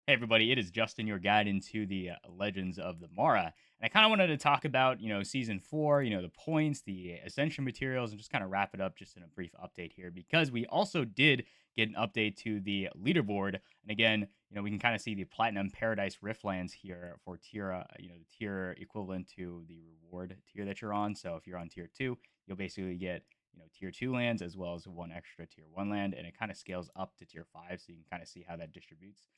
Hey everybody, it is Justin, your guide into the Legends of the Mara. And I kind of wanted to talk about, season 4, the points, the Ascension materials, and just kind of wrap it up just in a brief update here because we also did get an update to the leaderboard. And again, we can kind of see the Platinum Paradise Rift Lands here for tier, the tier equivalent to the reward tier that you're on. So if you're on tier 2, you'll basically get, tier 2 lands as well as one extra tier 1 land. And it kind of scales up to tier 5. So you can kind of see how that distributes.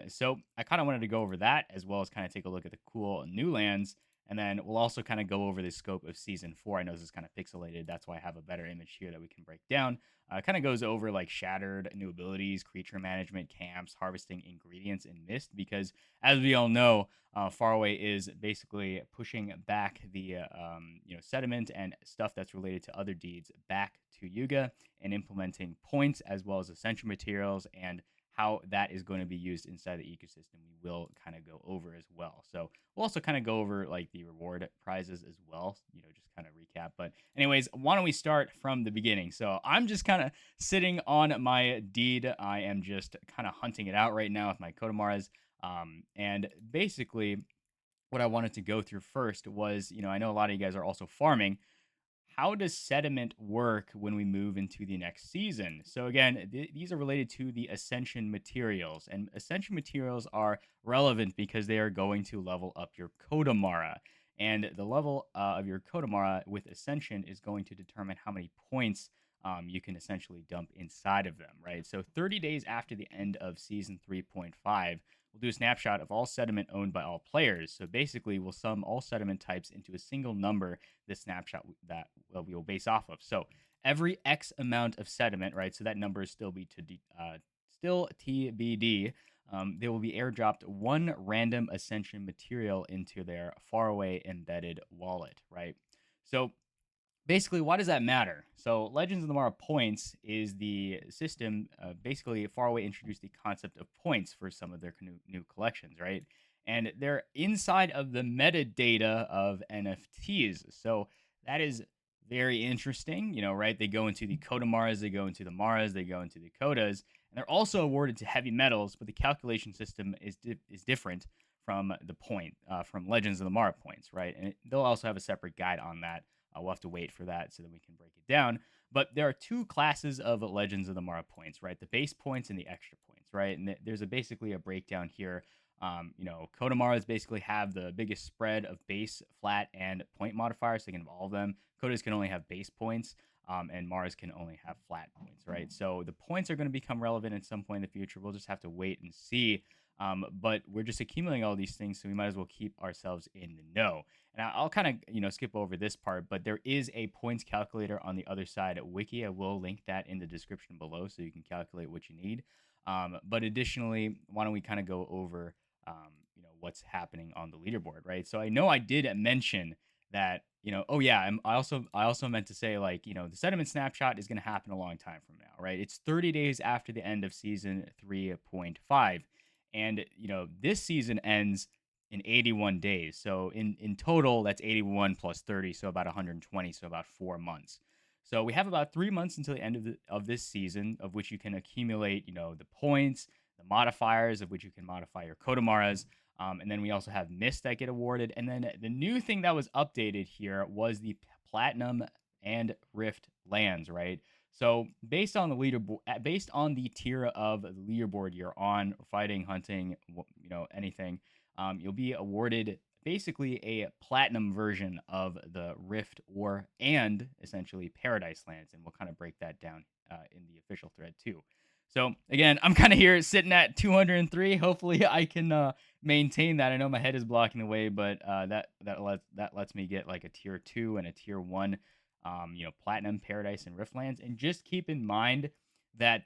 So I kind of wanted to go over that as well as kind of take a look at the cool new lands. And then we'll also kind of go over the scope of season 4. I know this is kind of pixelated. That's why I have a better image here that we can break down. Kind of goes over like shattered new abilities, creature management, camps, harvesting ingredients, and mist. Because as we all know, Faraway is basically pushing back the sediment and stuff that's related to other deeds back to Yuga and implementing points as well as essential materials and how that is going to be used inside the ecosystem, we will kind of go over as well. So we'll also kind of go over like the reward prizes as well, just kind of recap. But anyways, why don't we start from the beginning? So I'm just kind of sitting on my deed. I am just kind of hunting it out right now with my Kodamaras. And basically, what I wanted to go through first was, I know a lot of you guys are also farming. How does sediment work when we move into the next season? So again, these are related to the Ascension materials, and Ascension materials are relevant because they are going to level up your Kodamara. And the level of your Kodamara with Ascension is going to determine how many points you can essentially dump inside of them, right? So 30 days after the end of season 3.5, we'll do a snapshot of all sediment owned by all players. So basically, we'll sum all sediment types into a single number, this snapshot that we will base off of. So every X amount of sediment, right? So that number is still TBD. They will be airdropped one random Ascension material into their faraway embedded wallet, right? So basically, why does that matter? So, Legends of the Mara points is the system. Basically, Faraway introduced the concept of points for some of their new collections, right? And they're inside of the metadata of NFTs. So that is very interesting, right? They go into the Kodamaras, they go into the Maras, they go into the Kodas, and they're also awarded to heavy metals, but the calculation system is different from the point from Legends of the Mara points, right? And they'll also have a separate guide on that. We'll have to wait for that so that we can break it down. But there are two classes of Legends of the Mara points, right? The base points and the extra points, right? And there's basically a breakdown here. Kodamaras basically have the biggest spread of base, flat, and point modifiers. So they can have all of them. Kodas can only have base points, and Mars can only have flat points, right? So the points are going to become relevant at some point in the future. We'll just have to wait and see. But we're just accumulating all these things, so we might as well keep ourselves in the know. And I'll kind of skip over this part, but there is a points calculator on the other side at Wiki. I will link that in the description below, so you can calculate what you need. But additionally, why don't we kind of go over what's happening on the leaderboard, right? So I know I did mention that oh yeah, I also meant to say like the sediment snapshot is going to happen a long time from now, right? It's 30 days after the end of season 3.5, and this season ends in 81 days. So in total, that's 81 plus 30, so about 120, so about 4 months. So we have about 3 months until the end of this season, of which you can accumulate, the points, the modifiers, of which you can modify your Kodamaras. And then we also have Mist that get awarded. And then the new thing that was updated here was the Platinum and Rift lands, right? So based on the leaderboard, based on the tier of the leaderboard you're on, fighting, hunting, anything, you'll be awarded basically a platinum version of the Rift and essentially Paradise lands, and we'll kind of break that down in the official thread too. So again, I'm kind of here sitting at 203. Hopefully, I can maintain that. I know my head is blocking the way, but that lets me get like a tier 2 and a tier 1, platinum, Paradise, and Rift lands. And just keep in mind that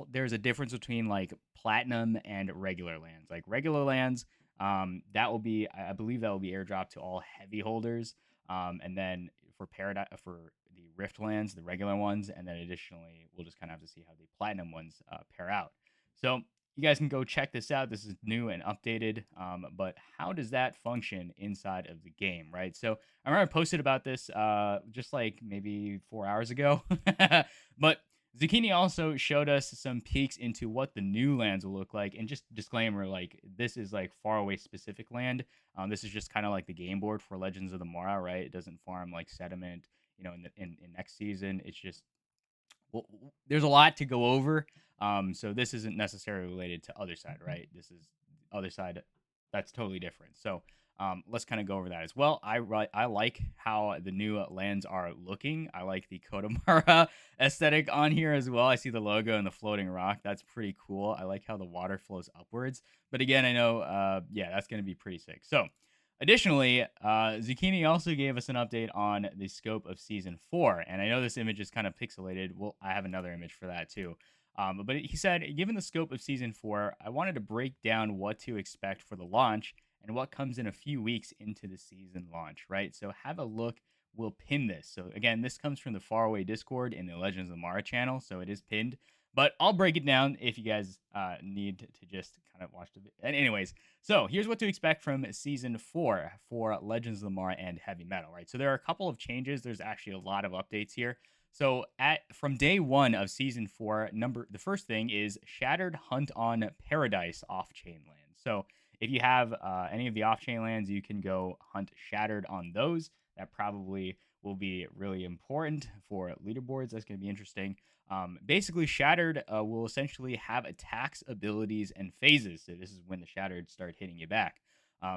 there's a difference between like platinum and regular lands. Like regular lands, that will be, I believe that will be airdropped to all heavy holders. And then for Paradise, for the Rift lands, the regular ones, and then additionally, we'll just kind of have to see how the platinum ones pair out. So you guys can go check this out. This is new and updated. But how does that function inside of the game, right? So I remember I posted about this just like maybe 4 hours ago. But Zucchini also showed us some peeks into what the new lands will look like. And just disclaimer, like this is like far away specific land. This is just kind of like the game board for Legends of the Mara, right? It doesn't farm like sediment, in next season. It's just well, there's a lot to go over. So this isn't necessarily related to other side, right? This is other side that's totally different. So let's kind of go over that as well. I like how the new lands are looking. I like the Kodamara aesthetic on here as well. I see the logo and the floating rock. That's pretty cool. I like how the water flows upwards. But again, I know, yeah, that's going to be pretty sick. So additionally, Zucchini also gave us an update on the scope of season 4, and I know this image is kind of pixelated. Well, I have another image for that too. But he said, given the scope of season 4, I wanted to break down what to expect for the launch and what comes in a few weeks into the season launch, right? So have a look. We'll pin this. So again, this comes from the Faraway Discord in the Legends of Mara channel, so it is pinned. But I'll break it down if you guys need to just kind of watch the video. And anyways, so here's what to expect from season 4 for Legends of the Mara and Heavy Metal, right? So there are a couple of changes. There's actually a lot of updates here. So from day 1 of season 4, the first thing is Shattered Hunt on Paradise off-chain lands. So if you have any of the off-chain lands, you can go hunt Shattered on those. That probably will be really important for leaderboards. That's going to be interesting. Basically, Shattered will essentially have attacks, abilities, and phases. So this is when the Shattered start hitting you back.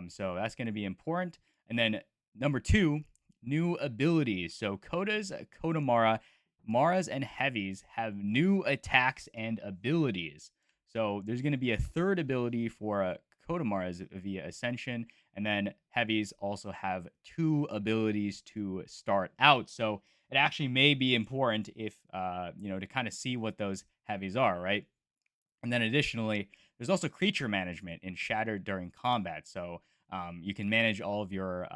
So that's going to be important. And then number 2, new abilities. So Kodas, Kodamara, Maras, and Heavies have new attacks and abilities. So there's going to be a third ability for Kodamaras via Ascension, and then Heavies also have 2 abilities to start out. So it actually may be important if to kind of see what those heavies are, right? And then additionally, there's also creature management in Shattered during combat. So you can manage all of your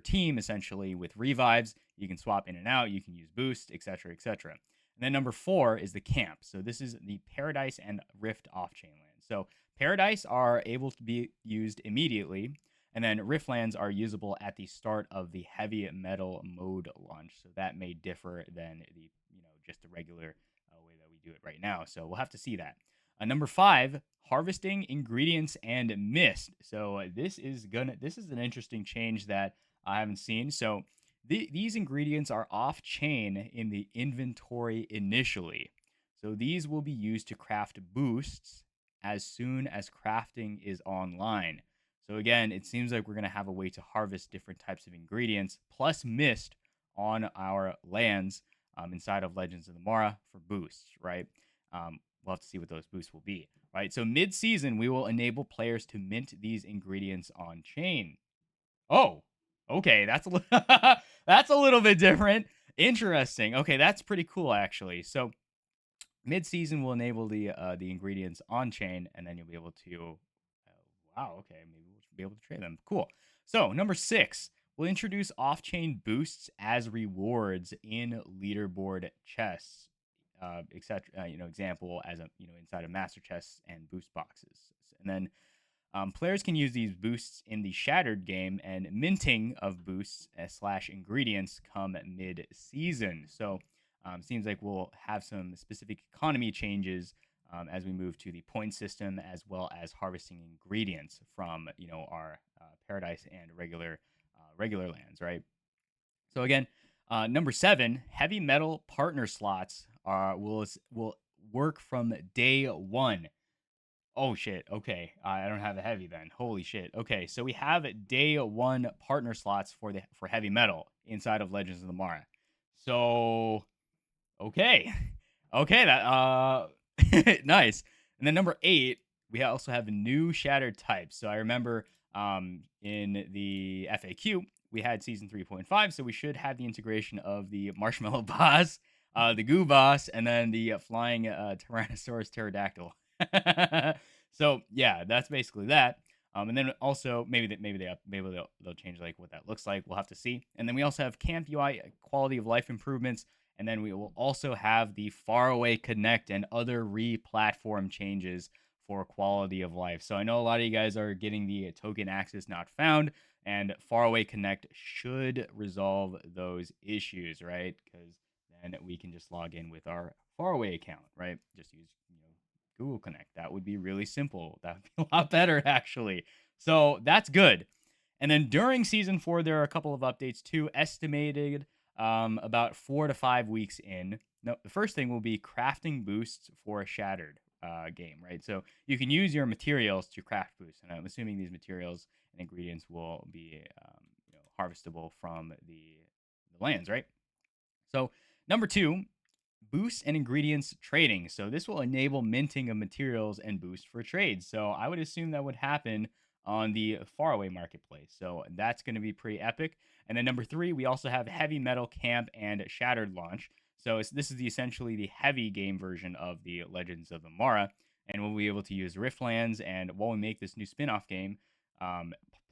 team essentially with revives. You can swap in and out. You can use boost, etc., etc. And then number 4 is the camp. So this is the Paradise and Rift off-chain lands. So Paradise are able to be used immediately, and then Rift lands are usable at the start of the heavy metal mode launch. So that may differ than the just the regular way that we do it right now. So we'll have to see that. Number 5, harvesting ingredients and mist. So this is an interesting change that I haven't seen. So these ingredients are off chain in the inventory initially. So these will be used to craft boosts as soon as crafting is online. So again, it seems like we're going to have a way to harvest different types of ingredients plus mist on our lands inside of Legends of the Mara for boosts, right? We'll have to see what those boosts will be, right? So mid-season, we will enable players to mint these ingredients on chain. Oh, okay, that's a little bit different. Interesting. Okay, that's pretty cool actually. So mid-season will enable the ingredients on chain, and then you'll be able to. Wow. Okay, maybe we'll be able to trade them. Cool. So number 6, we'll introduce off-chain boosts as rewards in leaderboard chests, etc. Example as inside of master chests and boost boxes, and then players can use these boosts in the Shattered game, and minting of boosts slash ingredients come mid-season. So seems like we'll have some specific economy changes as we move to the point system, as well as harvesting ingredients from our Paradise and regular lands, right? So again, number 7, heavy metal partner slots will work from day 1. Oh shit. Okay, I don't have a heavy then. Holy shit. Okay, so we have day 1 partner slots for heavy metal inside of Legends of the Mara. So okay, okay, that nice. And then number 8, we also have new shattered types. So I remember in the FAQ we had season 3.5, so we should have the integration of the marshmallow boss, the goo boss, and then the flying Tyrannosaurus pterodactyl. So yeah, that's basically that. And then also maybe they'll change like what that looks like. We'll have to see. And then we also have camp UI quality of life improvements. And then we will also have the Faraway Connect and other re-platform changes for quality of life. So I know a lot of you guys are getting the token access not found, and Faraway Connect should resolve those issues, right? Because then we can just log in with our faraway account, right? Just use Google Connect. That would be really simple. That would be a lot better actually. So that's good. And then during season 4, there are a couple of updates too, estimated about 4 to 5 weeks in. No, the first thing will be crafting boosts for a shattered game, right? So you can use your materials to craft boosts, and I'm assuming these materials and ingredients will be harvestable from the lands, right? So number 2, boosts and ingredients trading. So this will enable minting of materials and boost for trades. So I would assume that would happen on the faraway marketplace. So that's going to be pretty epic. And then number 3, we also have heavy metal camp and shattered launch. So this is essentially the heavy game version of the Legends of the Mara, and we'll be able to use Rift Lands. And while we make this new spin-off game,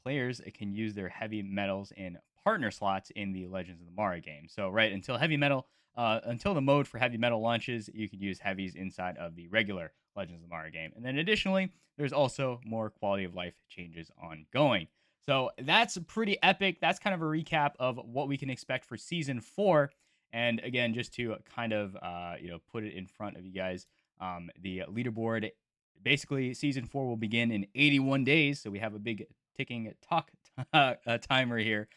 players can use their heavy metals in partner slots in the Legends of the Mara game. So right until the mode for heavy metal launches, you can use heavies inside of the regular Legends of the Mara game. And then additionally, there's also more quality of life changes ongoing. So that's pretty epic. That's kind of a recap of what we can expect for season 4. And again, just to kind of put it in front of you guys, the leaderboard. Basically, season 4 will begin in 81 days. So we have a big ticking timer here.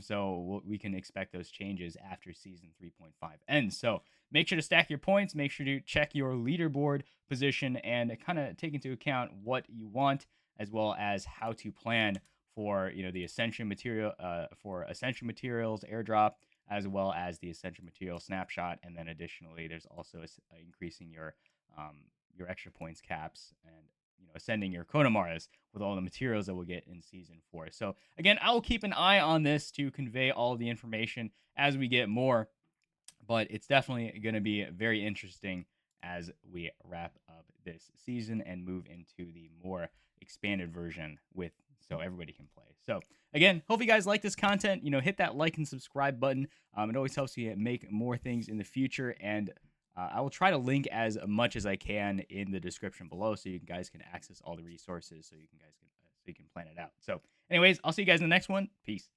So we can expect those changes after season 3.5 ends. So make sure to stack your points. Make sure to check your leaderboard position and kind of take into account what you want, as well as how to plan for the Ascension material for Ascension materials airdrop, as well as the Ascension material snapshot. And then additionally, there's also increasing your extra points caps and ascending your Konamaras with all the materials that we'll get in season 4. So again, I will keep an eye on this to convey all the information as we get more, but it's definitely going to be very interesting as we wrap up this season and move into the more expanded version so everybody can play. So again, hope you guys like this content. Hit that like and subscribe button. It always helps you make more things in the future, and I will try to link as much as I can in the description below, so you guys can access all the resources, so you can plan it out. So anyways, I'll see you guys in the next one. Peace.